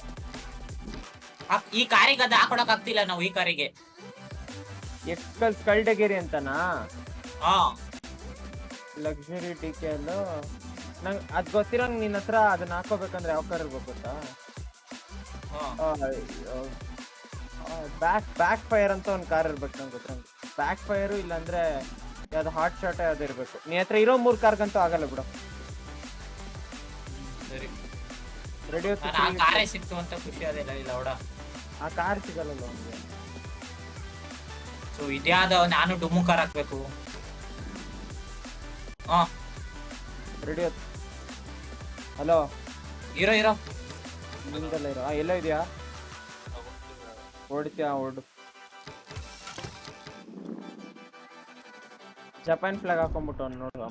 ಈ ಕಾರಿಗೆ ಅದು ಹಾಕೊಡಕ್ ಆಗ್ತಿಲ್ಲ ನಾವು ಈ ಕಾರಿಗೆ. ಎಕ್ಸ್ಕಲ್ ಸ್ಕಲ್ಡಗೇರಿ ಅಂತನಾ? ಹಾ ಲಕ್ಸುರಿ ಡಿಕೆಲ್ ನಂಗೆ ಅದ್ ಗೊತ್ತಿರಂಗ್ ನಿನ್ನ ಹತ್ರ ಅದನ್ನ ಹಾಕೋಬೇಕಂದ್ರೆ ಯಾವ ಕಾರ್ ಇರ್ಬೇಕು ಗೊತ್ತಾ? ಬ್ಯಾಕ್ ಫೈರ್ ಅಂತ ಒಂದ್ ಕಾರ್ ಇರ್ಬೇಕು ನಂಗೆ ಗೊತ್ತಂಗೆ. ಬ್ಯಾಕ್ ಫೈರ್ ಇಲ್ಲಾಂದ್ರೆ ಯಾವ್ದು ಹಾಟ್ ಶಾಟ್ ಯಾವ್ದು ಇರ್ಬೇಕು. ನೀ ಹತ್ರ ಇರೋ 3 ಕಾರ್ಗಂತೂ ಆಗಲ್ಲ ಬಿಡು. ರೆಡಿ ಕಾರೇ ಸಿಕ್ತು ಅಂತ ಖುಷಿ ಅದಿಲ್ಲ ಇಲ್ಲ ಹೊಡ. ಆ ಕಾರ್ ಸಿಗಲ್ಲ ಅವ್ನಿಗೆ. ಸೊ ಇದ್ಯಾದ ನಾನು ಡುಮ್ಮು ಕಾರ್ ಹಾಕ್ಬೇಕು. ರೆಡಿ. ಹಲೋ ಇರೋ ನಿಂದಲ್ಲ ಇರೋ. ಎಲ್ಲೋ ಇದೆಯಾ? ಓಡ್ತೀಯಾ? ಓಡು. ಜಪಾನ್ ಫ್ಲಾಗ್ ಹಾಕೊಂಡ್ಬಿಟ್ಟು ನೋಡು.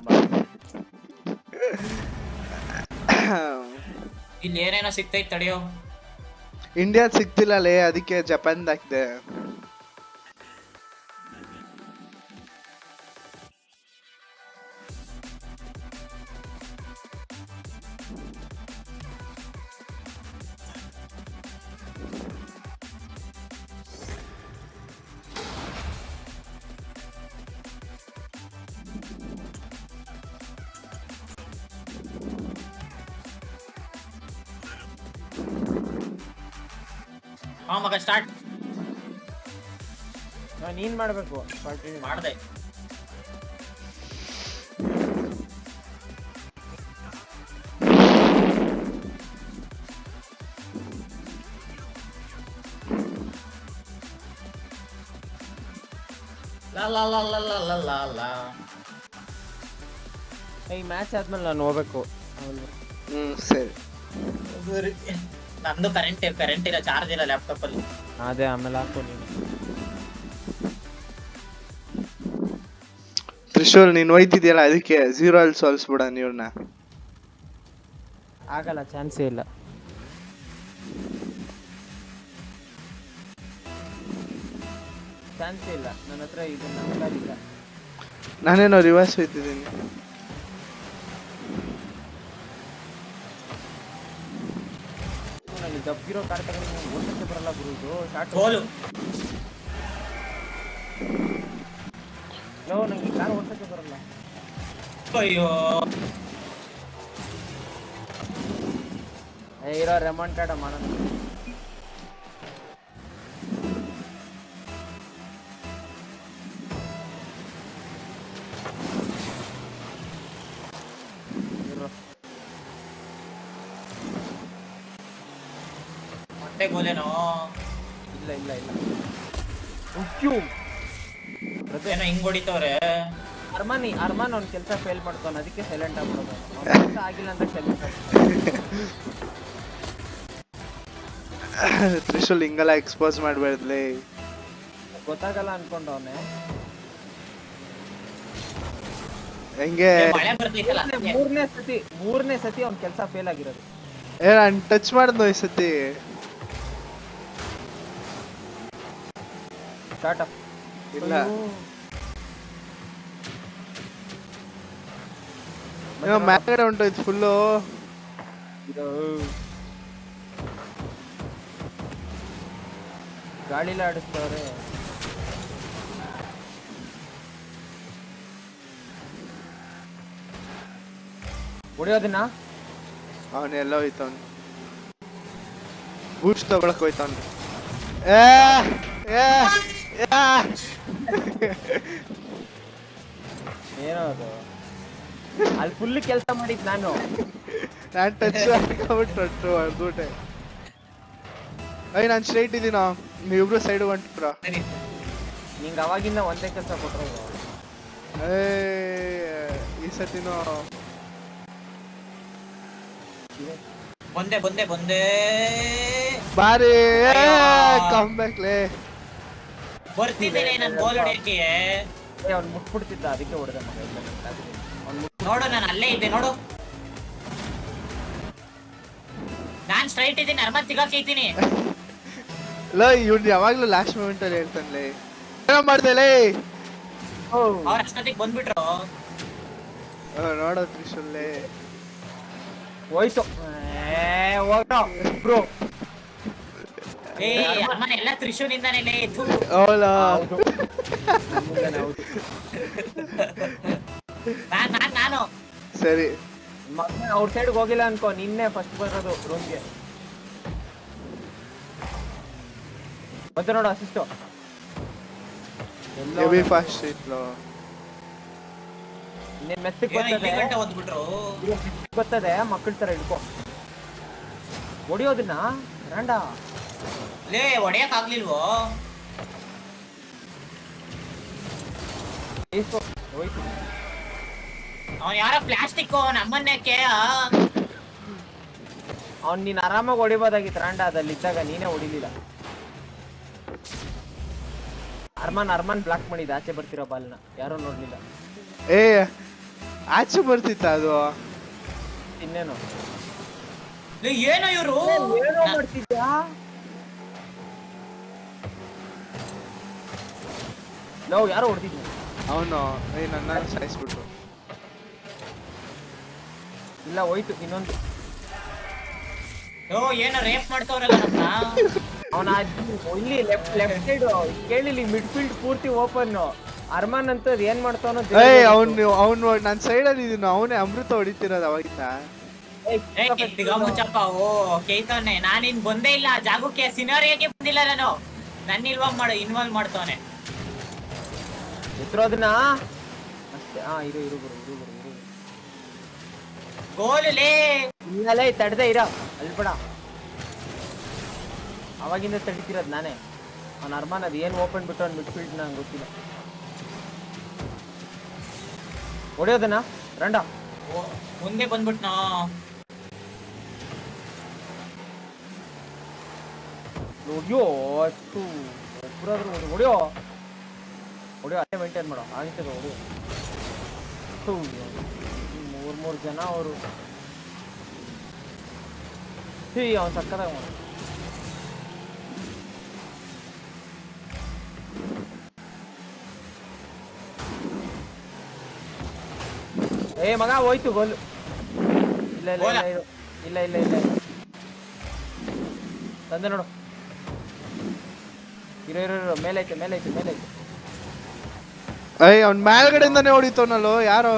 ಇಲ್ಲಿ ಏನೇನೋ ಸಿಗ್ತೈತ್ ತಡಿಯೋ. ಇಂಡಿಯಾ ಸಿಗ್ತಿಲ್ಲಲೇ, ಅದಕ್ಕೆ ಜಪಾನ್ ಹಾಕಿದೆ. ಮಗ ಸ್ಟಾರ್ಟ್ ನೀನ್ ಮಾಡ್ಬೇಕು. ಮಾಡ್ದೆ. ಈ ಮ್ಯಾಚ್ ಆದ್ಮೇಲೆ ನಾನು ಹೋಗ್ಬೇಕು. ಸರಿ. ನಂದು ಕರೆಂಟ್ ಇಲ್ಲ, ಚಾರ್ಜ್ ಇಲ್ಲ ಲ್ಯಾಪ್ಟಾಪ್ ಅಲ್ಲಿ. ಅದೇ ಆಮೇಲೆ ಹಾಕೋ ನೀನು. ತ್ರಿಶೂಲ್ ನೀನ್ ಹೋಯ್ತಿದ್ಯಲ್ಲ, ಅದಕ್ಕೆ 0 ಅಲ್ಲಿ ಸೋಲ್ಸ್ಬಿಡ ನೀವ್ನ. ಆಗಲ್ಲ, ಚಾನ್ಸೇ ಇಲ್ಲ. ಚಾನ್ಸೇ ಇಲ್ಲ ನನ್ನ ಹತ್ರ. ಇದು ಇಲ್ಲ. ನಾನೇನೋ ರಿವರ್ಸ್ ಹೋಯ್ತಿದ್ದೀನಿ. ನನಗೆ ದಬ್ಬಿರೋ ಕಾರ್ ತಗೊಂಡು ಓಟಕ್ಕೆ ಬರಲ್ಲ ಗುರು. ಇದು ಶಾರ್ಟ್ ಗೋಲು. ನಂಗೆ ಈ ಕಾರ್ ಓಟಕ್ಕೆ ಬರಲ್ಲ. ಅಯ್ಯೋ ಇರೋ ರೆಮಂಟಾಡ ಮಾಡೋಣ. ಮತ್ತೆ ಗೋಲೇನೋ? ಇಲ್ಲ ಏನೋ ಹಿಂಗ್ ಹೊಡಿತವ್ರೆ. ಅರ್ಮಾನ್ ಅವ್ನ ಕೆಲಸ ಫೇಲ್ ಮಾಡ್ತಾನೆ, ಅದಕ್ಕೆ ಸೈಲೆಂಟ್ ಆಗ್ಬಿಡೋದು. ಕೆಲಸ ಆಗಿಲ್ಲ ಅಂತ ಸೈಲೆಂಟ್ ಆಗ್ಬಿಡ್ತಾನೆ. ತ್ರಿಶೂಲ್ ಹಿಂಗೆಲ್ಲ ಎಕ್ಸ್ಪೋಸ್ ಮಾಡ್ಬೇಡ್ಲಿ. ಗೊತ್ತಾಗಲ್ಲ ಅನ್ಕೊಂಡು ಅವನೇ. ಹೆಂಗೆ ಮಳೆ ಬರ್ತೈತಲ್ಲ. ಮೂರನೇ ಸತಿ ಅವ್ನ ಕೆಲಸ ಫೇಲ್ ಆಗಿರೋದು. ನಾನು ಟಚ್ ಮಾಡಿದ್ನು ಈ ಸತಿ. ಸ್ಟಾರ್ಟ್ ಅಪ್ ಇಲ್ಲ ಮ್ಯಾಗಡೆ ಹೊಂಟೋಯ್ತು ಫುಲ್ಲು. ಗಾಳಿಲ ಆಡಿಸ್ತವ್ರೆ. ಹೊಡಿಯೋದನ್ನ ಅವನೆಲ್ಲ ಹೋಯ್ತವನ್. ಬೂಸ್ಟ್ ತಗೊಳಕ್ ಹೋಯ್ತವನ್. ಏನೋ ಅದು ಅಲ್ಲಿ ಫುಲ್ ಕೆಲಸ ಮಾಡಿದ್ ನಾನು ಟಚ್ ಮಾಡ್ಬಿಟ್ಟು ಹೊಡ್ಬಿಟ್ಟೆ. ನಾನು ಸ್ಟ್ರೈಟ್ ಇದೀನೋ, ನೀವಿಬ್ರು ಸೈಡ್ ಹೊಂಟ್ರ. ನಿಂಗೆ ಅವಾಗಿಂದ ಒಂದೇ ಕೆಲಸ ಕೊಟ್ರು. ಈ ಸತಿನೂ ಬಂದೆ ಬಾರಿ ಕಮ್ ಬ್ಯಾಕ್ಲೇ. ಬರ್ತಿದ್ದೇನೆ ನನ್ ಗೋಲ್ ಹೊಡೆಯಕ್ಕೆ. ಅವ್ನು ಮುಟ್ಬಿಡ್ತಿದ್ದ, ಅದಕ್ಕೆ ಹೊಡೆದ ಮಗ. ನೋಡು ನಾನು ಅಲ್ಲೇ ಇದ್ದೆ ನೋಡು. ನಾನ್ ಸ್ಟ್ರೈಟ್ ಇದ್ದೀನಿ, ಅರ್ಮನ್ ತಿಗಾಕಿದ್ದೀನಿ. ಲೋ ಇವ್ನು ಯಾವಾಗ್ಲೂ ಲಾಸ್ಟ್ ಮೂಮೆಂಟ್ ಅಲ್ಲಿ ಹೇಳ್ತಾನಲೇ. ಏನೋ ಮಾಡ್ದೇಲೇ. ಅವ್ರ ಅಷ್ಟೊತ್ತಿಗೆ ಬಂದ್ಬಿಟ್ರು. ನೋಡೋ ತ್ರಿಶೂಲೇ ಹೋಯ್ತು. ಬ್ರೋ ಅರ್ಮನ್ ಎಲ್ಲ ತ್ರಿಶೂನಿಂದಾನೇ. ಹೌದಾ? ನಾನು ಸರಿ ಅವ್ರ ಸೈಡ್ಗೆ ಹೋಗಿಲ್ಲ ಅನ್ಕೋ, ನಿನ್ನೆ ಫಸ್ಟ್ ಬರೋದು ರೂಮ್ಗೆ. ಮತ್ತೆ ನೋಡು ಅಸಿಸ್ಟು ಹೆವಿ ಫಾಸ್ಟ್ ಇತ್ತು. ನಿನ್ ಮೆತ್ತಗ್ ಗೊತ್ತದೆ, ಮಕ್ಕಳ ತರ ಹಿಡ್ಕೊ. ಹೊಡಿಯೋದನ್ನ ರಾಂಡ ಲೇ ಹೊಡೆಯಕ್ ಆಗ್ಲಿಲ್ವೋ? ಹೋಯ್ತು. ಅವನ್ ಯಾರ ಪ್ಲಾಸ್ಟಿಕ್ ನಮ್ಮನ್ನಕ್ಕೆ. ಅವ್ನ್ ನೀನ್ ಆರಾಮಾಗಿ ಹೊಡಿಬೋದಾಗಿತ್ತು ರಾಂಡ, ಅದಲ್ಲಿ ಇದ್ದಾಗ ನೀನೇ ಹೊಡಿಲಿಲ್ಲ. ಅರ್ಮಾನ್ ಬ್ಲಾಕ್ ಮಾಡಿದ, ಆಚೆ ಬರ್ತಿರೋ ಬಾಲ್ನ ಯಾರು ನೋಡ್ಲಿಲ್ಲ. ಆಚೆ ಬರ್ತಿತ್ತ ಅದು? ಇನ್ನೇನು ಏನೋ ಇವ್ರು ಮಾಡ್ತಿದ್ಯಾ? ನಾವು ಯಾರೋ ಹೊಡ್ತಿದ್ವಿ. ಅವನು ನನ್ನ ಸಾಯಿಸ್ಬಿಟ್ರು. ಇಲ್ಲ ಹೋಯ್ತು ಇನ್ನೊಂದು. ಏನೋ ರೇಪ್ ಮಾಡ್ತವ್ರಲ್ಲ ನಮ್ನ. ಅವನ ಇಲ್ಲಿ ಲೆಫ್ಟ್ ಸೈಡ್ ಕೇಳಿಲಿ, ಮಿಡ್ ಫೀಲ್ಡ್ ಪೂರ್ತಿ ಓಪನ್. ಅರ್ಮಾನ್ ಅಂತ ಏನ್ ಮಾಡ್ತಾವನೋ. ಅವನು ನನ್ನ ಸೈಡ್ ಅಲ್ಲಿ ಇದೀನಿ, ಅವನೇ ಅಮೃತ ಹೊಡಿತಿರೋದು ಅವಾಗಿಂದ. ಮುಚ್ಚಪ್ಪ. ಕೇಳ್ತಾನೆ ನಾನಿನ್ ಬಂದೇ ಇಲ್ಲ ಜಾಗಕ್ಕೆ, ಸಿನಾರಿಯಾಗೆ ಬಂದಿಲ್ಲ ನಾನು. ನನ್ನ ಇನ್ವಾಲ್ವ್ ಮಾಡ್ತಾವನೆ. ಎತ್ತರೋದನ್ನ ಅಷ್ಟೇ. ಇರು ಗೋಲೇ ಇಲ್ಲಲೇ ತಡ್ದೆ ಇರ ಅಲ್ಬೇಡ. ಅವಾಗಿಂದ ತಡಿತಿರೋದು ನಾನೇ. ಅವ್ನ ಅರ್ಮಾನ್ ಅದ್ ಏನ್ ಓಪನ್ ಬಿಟ್ಟು ಅವ್ನ ಮಿಡ್ ಫೀಲ್ಡ್ ನಂಗೆ ಗೊತ್ತಿಲ್ಲ. ಹೊಡಿಯೋದನ್ನ ರಂಡ ಮುಂದೆ ಬಂದ್ಬಿಟ್ನಾ. ಹೊಡಿಯೋ ಅಷ್ಟು ಒಬ್ಬರಾದ್ರೂ ಹೊಡಿಯೋ ಅಲ್ಲೇ ಮೇಂಟೈನ್ ಮಾಡೋ. ಆಗಿರ್ತದ ಹೊಡಿಯೋ. ಮೂರ್ ಜನ ಅವರು. ಅವ್ನು ಸಕ್ಕದಾಗ ಮಾಡ. ಮಗ ಹೋಯ್ತು ಗೋಲು. ಇಲ್ಲ ತಂದೆ ನೋಡು. ಇರೋ ಮೇಲೈತೆ. ಅವ್ನ ಮೇಲ್ಗಡೆಯಿಂದಾನೆ ಹೊಡಿತವನಲ್ಲೋ ಯಾರೋ.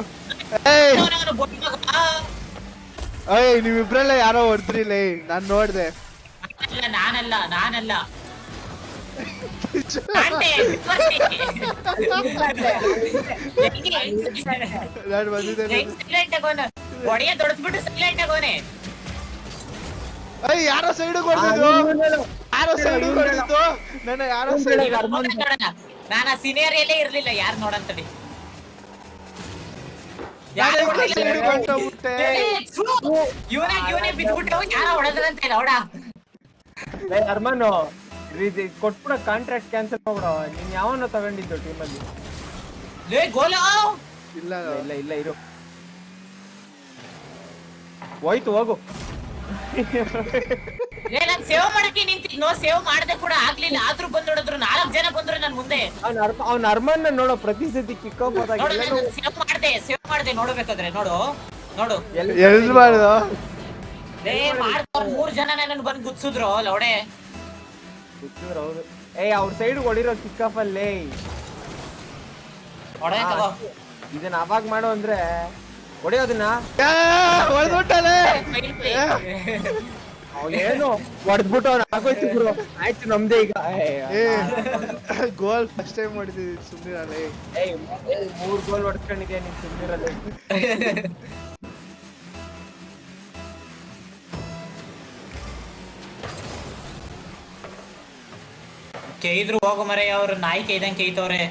ನೀವಿಬ್ರಲ್ಲ ಯಾರೋ ಹೊಡೆದ್ರಿಲ್ಲ, ನಾನ್ ನೋಡ್ದೆ. ನಾನಲ್ಲ ನಾನು ಬಂದಿದ್ದೇನೆ. ಯಾರೋ ಸೈಡ್ ಹೊಡೆದಿದ್ದು, ನನ್ನ ಯಾರೋ ಸೈಡ್. ನಾನು ಆ ಸಿನೇರಿಯಲ್ಲೇ ಇರ್ಲಿಲ್ಲ, ಯಾರು ನೋಡಂತಡಿ. ಇವನೇ ಬಿದ್ಬಿಟ್ಟು ಯಾರ ಹೊಡೆದ್ರಂತ ಇಲ್ಲ ಹೊಡ. ಅರ್ಮಾನು ಕೊಟ್ಬಿಡ, ಕಾಂಟ್ರಾಕ್ಟ್ ಕ್ಯಾನ್ಸಲ್ ಮಾಡ್ಬಿಡ. ನೀನ್ ಯಾವನ್ನ ತಗೊಂಡಿದ್ದು ಟೀಮಲ್ಲಿ? ಇಲ್ಲ ಇರು. ಹೋಯ್ತು ಹೋಗು. ನಾನ್ ಸೇವ್ ಮಾಡಕ್ಕೆ ನಿಂತಿದ್ನೋ, ಸೇವ್ ಮಾಡದೆ ಕೂಡ ಆಗ್ಲಿಲ್ಲ. ಆದ್ರೂ ಬಂದ್ ನೋಡಿದ್ರು 4 ಜನ ಬಂದ್ರು ನನ್ ಮುಂದೆ. ಅವ್ನ ಅರ್ಮಾನ್ ನೋಡೋ ಪ್ರತಿ ಸತಿ ಕಿಕ್ ಆಫ್ ಆದಾಗ ಸೇವ್ ಮಾಡ್ದೆ ನೋಡ್ಬೇಕಾದ್ರೆ ನೋಡು ಎಲ್ಲಿ ಮಾಡ್ದ? ಮಾಡ್ತಾರ 3 ಜನ ನನ್ನ ಬಂದ್ ಗುಚ್ಸಿದ್ರು ಲೌಡೆ. ಹೌದು. ಅವ್ರ ಸೈಡ್ ಹೊಡಿರೋ ಕಿಕ್ ಆಫ್ ಅಲ್ಲೇ ಇದನ್ನ ಅವಾಗ ಮಾಡು ಅಂದ್ರೆ ಹೊಡೆಯೋದನ್ನ ಏನು ಹೊಡೆದ್ಬಿಟ್ಟು ಅವ್ನು ಆಗೋಯ್ತು ಗುರು. ಆಯ್ತು ನಮ್ದೇ ಈಗ. Goal first time ಹೊಡಿತಿದ್ವಿ, ಸುಮ್ಮನಿರಲ್ಲ. 3 ಗೋಲ್ ಹೊಡ್ಕೊಂಡಿದ್ಯಾ ನೀನ್, ಸುಮ್ಮನಿರಲ್ಲ. ಕೇಳಿದ್ರು ಹೋಗು ಮರೆ, ಅವ್ರು ನಾಯಿ ಕೇಯ್ದಂಗೆ ಕೇಯ್ತವ್ರೆ.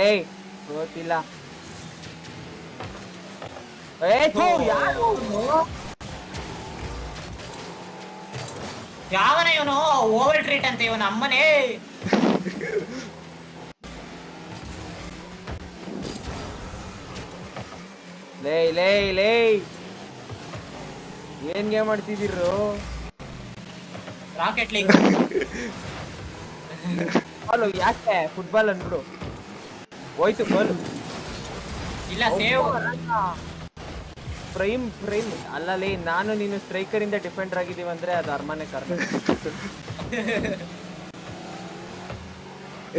ಏಯ್ ಗೊತ್ತಿಲ್ಲ. ಯಾರು ಯಾವನ ಇವನು? ಓವರ್ ಟ್ರೀಟ್ ಅಂತ ಇವನು ಅಮ್ಮನೇ. ಲೇ ಲೇ ಲೇ ಏನ್ ಗೇಮ್ ಮಾಡ್ತಿದ್ದೀರು? Rocket League. ಬಾಲು ಯಾಕೆ ಫುಟ್ಬಾಲ್ ಅನ್ಬಿಡು. ಹೋಯ್ತು ಬಾಲ್. ಇಲ್ಲ ಸೇವ್. ಪ್ರೈಮ್ ಅಲ್ಲಲ್ಲಿ ನಾನು ನೀನು ಸ್ಟ್ರೈಕರ್ ಇಂದ ಡಿಫೆಂಡರ್ ಆಗಿದೀವಿ ಅಂದ್ರೆ ಅದು ಅರಮನೆ ಕಾರಣ.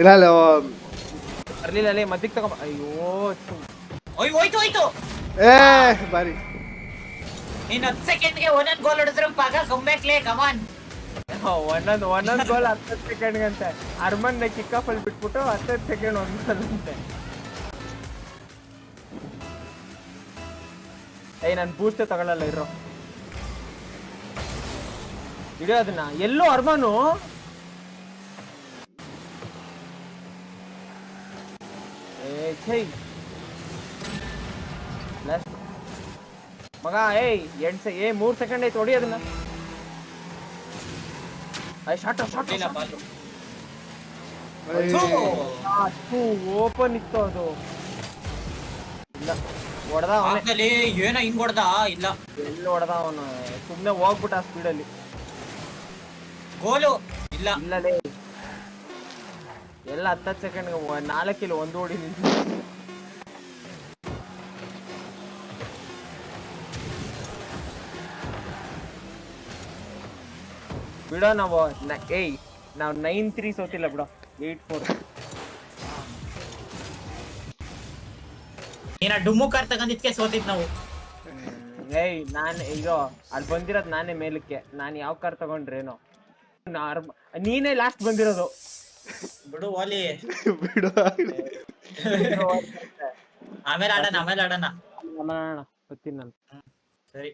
ಇಲ್ಲ ಬರ್ಲಿಲ್ಲ ಅಲ್ಲೇ ಮದ್ದಿಗೆ ತಗೊಂಬ. ಅಯ್ಯೋ ಹೋಯ್ತು. ಏ ಬಾರಿ. ನೀನ್ 10 ಸೆಕೆಂಡ್ಗೆ ಒಂದೊಂದು ಗೋಲ್ ಹೊಡೆದ್ರು ಪಾಗ ಕಂಬ್ಯಾಕ್ಲೇ ಕಮಾನ್. ಒಂದೊಂದ್ ಗೋಲ್ 10 ಸೆಕೆಂಡ್ ಅಂತೆ. ಅರ್ಮನ್ ಕಿಕ್ ಆಫ್ ಅಲ್ಲಿ ಬಿಟ್ಬಿಟ್ಟು 10 ಸೆಕೆಂಡ್ ಒಂದ್ ಗೋಲ್ ಅಂತೆ. ನಾನು ಬೂಸ್ಟ್ ತಗೊಳ್ಳಲ್ಲ ಇರೋ. ಇಡೋ ಅದನ್ನ. ಎಲ್ಲೋ ಅರ್ಮಾನು ಮಗ. 3 ಸೆಕೆಂಡ್ ಐತಿ, ಹೊಡಿ ಅದನ್ನ. ಶಾರ್ಟ್ ಇಲ್ಲ ಬಾಲು. ಓಪನ್ ಇತ್ತು ಅದು. ಇಲ್ಲ ಹೊಡೆದ ಆಗಲೇ ಏನೋ ಹಿಂಗ್ ಹೊಡೆದ. ಇಲ್ಲ ಎಲ್ಲಿ ಹೊಡೆದ ಅವನು? ಸುಮ್ನೆ ಹೋಗ್ಬಿಟ್ಟ ಆ ಸ್ಪೀಡಲ್ಲಿ. ಗೋಲು ಇಲ್ಲ. ಇಲ್ಲಲೇ ಎಲ್ಲ 10 ಸೆಕೆಂಡ್ 4 ಇಲ್ಲ 1 ಹೊಡಿ ನಿಂತು. ಬಿಡೋ ನಾವು 9-3 ಸೋತಿಲ್ಲ ಬಿಡೋ. 8-4. ಏನ ಡುಮ್ಮು ಕಾರ್ ತಗೊಂಡಿದ್ಕೆ ಸೋತಿದ್ ನಾವು. ನಾನು ಈಗ ಅಲ್ಲಿ ಬಂದಿರೋದು ನಾನೇ ಮೇಲಕ್ಕೆ. ನಾನು ಯಾವ ಕಾರ್ ತಗೊಂಡ್ರೇನೋ. ನೀನೇ ಲಾಸ್ಟ್ ಬಂದಿರೋದು. ಬಿಡು ಓಲಿ. ಬಿಡು. ಆಮೇಲೆ ಆಡೋಣ. ಗೊತ್ತೀನಿ ನಾನು. ಸರಿ.